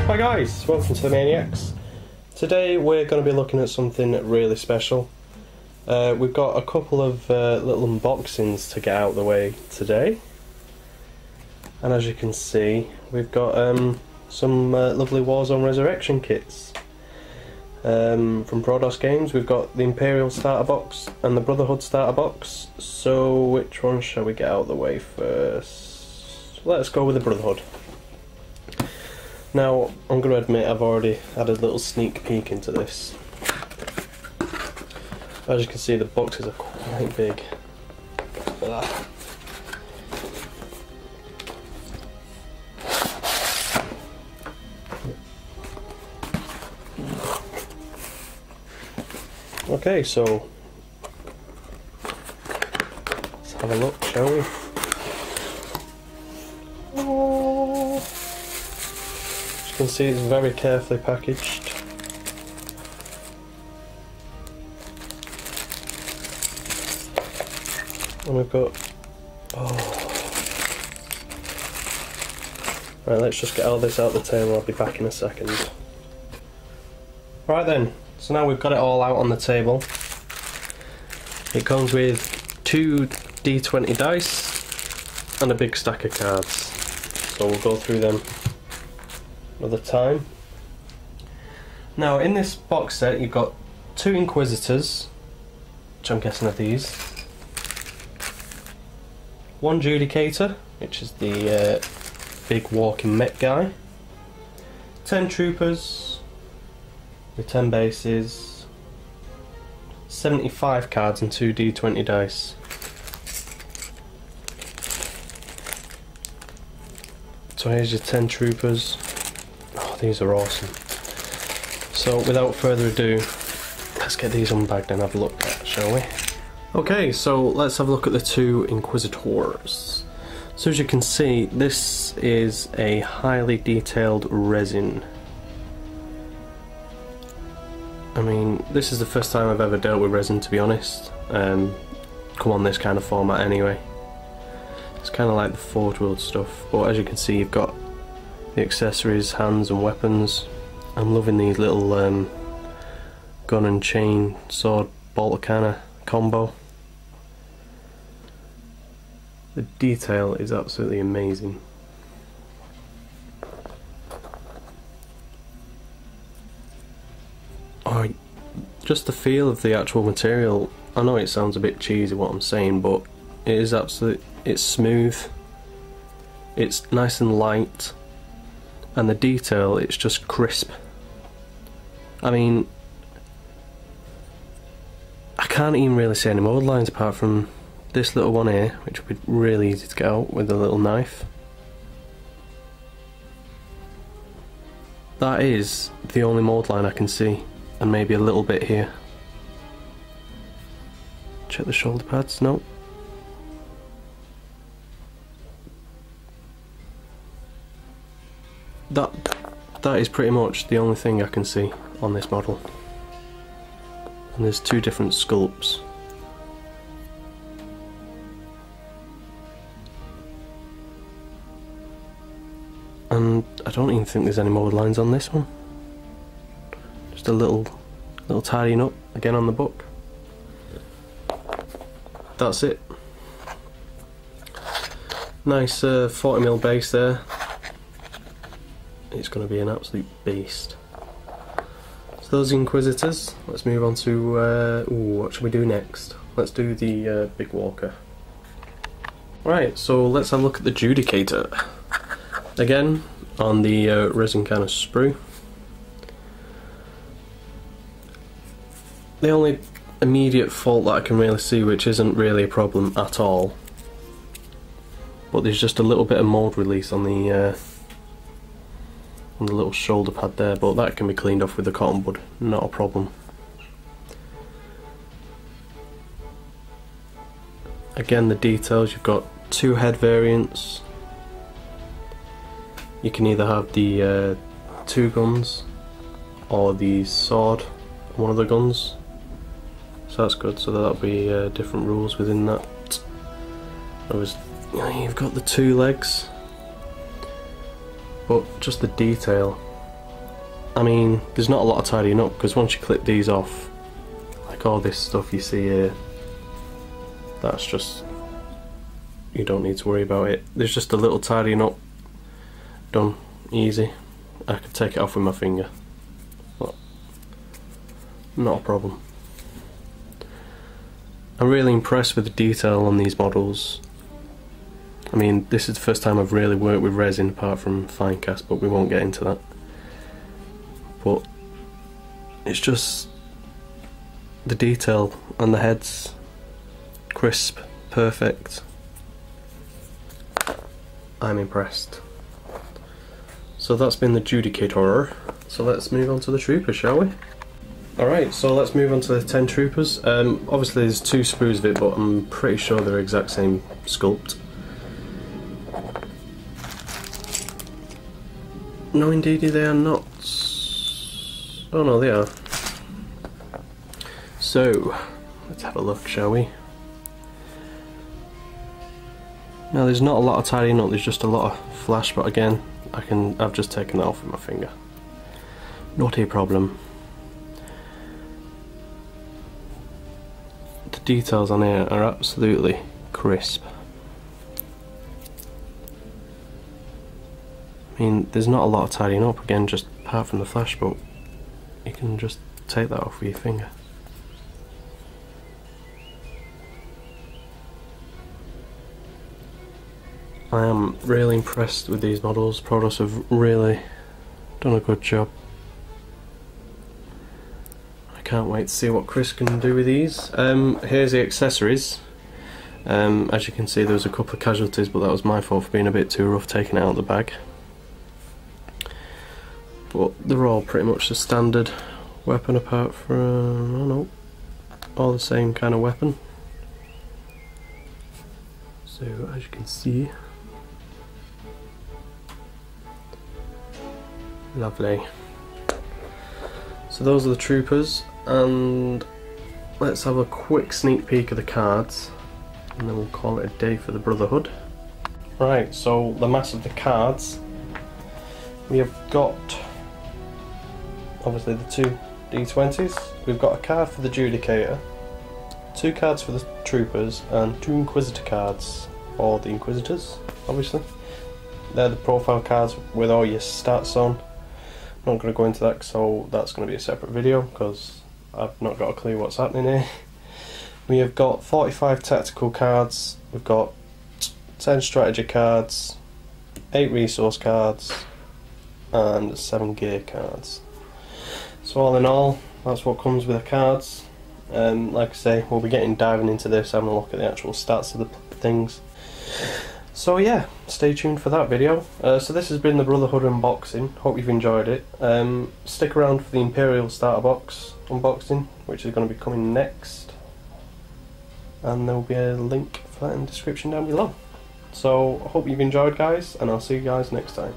Hi guys, welcome to the Maniacs. Today we're going to be looking at something really special. We've got a couple of little unboxings to get out of the way today. And as you can see, we've got some lovely Warzone Ressurection kits. From Brotherhood Games, we've got the Imperial starter box and the Brotherhood starter box. So which one shall we get out of the way first? Let's go with the Brotherhood. Now, I'm going to admit I've already had a little sneak peek into this. As you can see, the boxes are quite big. Okay, so let's have a look, shall we? You can see it's very carefully packaged. And we've got... Right, let's just get all this out the table, I'll be back in a second. Right then, so now we've got it all out on the table. It comes with 2 D20 dice and a big stack of cards. So we'll go through them another time. Now in this box set you've got 2 Inquisitors, which I'm guessing are these, 1 Judicator, which is the big walking mech guy, 10 Troopers with 10 bases, 75 cards and 2 D20 dice. So here's your 10 Troopers. Oh, these are awesome. So without further ado, let's get these unbagged and have a look at, shall we? Okay, so let's have a look at the 2 Inquisitors. So as you can see, this is a highly detailed resin. I mean, this is the first time I've ever dealt with resin, to be honest. Come on this kind of format anyway. It's kind of like the Forge World stuff, but as you can see you've got the accessories, hands and weapons. I'm loving these little gun and chain sword bolt kind of combo. The detail is absolutely amazing. Oh, just the feel of the actual material. I know it sounds a bit cheesy what I'm saying, but it is it's smooth, it's nice and light, and the detail, it's just crisp. I mean, I can't even really see any mold lines apart from this little one here, which would be really easy to get out with a little knife. That is the only mold line I can see, and maybe a little bit here. Check the shoulder pads, no. That is pretty much the only thing I can see on this model. And there's 2 different sculpts. And I don't even think there's any mold lines on this one. Just a little tidying up again on the book. That's it. Nice 40mm base there. It's going to be an absolute beast. So those Inquisitors. Let's move on to what should we do next? Let's do the big walker. Right, so let's have a look at the Judicator. Again, on the resin kind of sprue. The only immediate fault that I can really see, which isn't really a problem at all, but there's just a little bit of mold release on the little shoulder pad there, but that can be cleaned off with the cotton bud, not a problem. Again, the details, you've got 2 head variants. You can either have the 2 guns or the sword on one of the guns, so that's good. So that'll be different rules within that. You've got the 2 legs, but just the detail I mean, there's not a lot of tidying up, because once you clip these off, like all this stuff you see here, that's just, you don't need to worry about it. There's just a little tidying up, done, easy. I could take it off with my finger, but not a problem. I'm really impressed with the detail on these models. I mean, this is the first time I've really worked with resin apart from Finecast, but we won't get into that. But it's just the detail on the heads, crisp, perfect. I'm impressed. So that's been the Judicator. So let's move on to the troopers, shall we? Alright, so let's move on to the 10 troopers. Obviously there's 2 sprues of it, but I'm pretty sure they're exact same sculpt. No, indeed they are not. Oh no, they are. So, let's have a look, shall we? Now there's not a lot of tidying up, there's just a lot of flash, but again, I've just taken that off with my finger. Not a problem. The details on here are absolutely crisp. I mean, there's not a lot of tidying up, again, just apart from the flash, but you can just take that off with your finger. I am really impressed with these models. Prodos have really done a good job. I can't wait to see what Chris can do with these. Here's the accessories. As you can see, there was a couple of casualties, but that was my fault for being a bit too rough taking it out of the bag. But they're all pretty much the standard weapon, apart from, I don't know, all the same kind of weapon. So as you can see, lovely. So those are the troopers, and let's have a quick sneak peek of the cards, and then we'll call it a day for the Brotherhood. Right, so the mass of the cards, we have got obviously the 2 D20s, we've got a card for the Judicator, 2 cards for the troopers, and 2 Inquisitor cards for the Inquisitors, obviously. They're the profile cards with all your stats on. I'm not going to go into that, so that's going to be a separate video, because I've not got a clue what's happening here. We have got 45 tactical cards, we've got 10 strategy cards, 8 resource cards, and 7 gear cards. So all in all, that's what comes with the cards. Like I say, we'll be diving into this, having a look at the actual stats of the things. So yeah, stay tuned for that video. So this has been the Brotherhood unboxing. Hope you've enjoyed it. Stick around for the Imperial starter box unboxing, which is going to be coming next. And there will be a link for that in the description down below. So I hope you've enjoyed, guys, and I'll see you guys next time.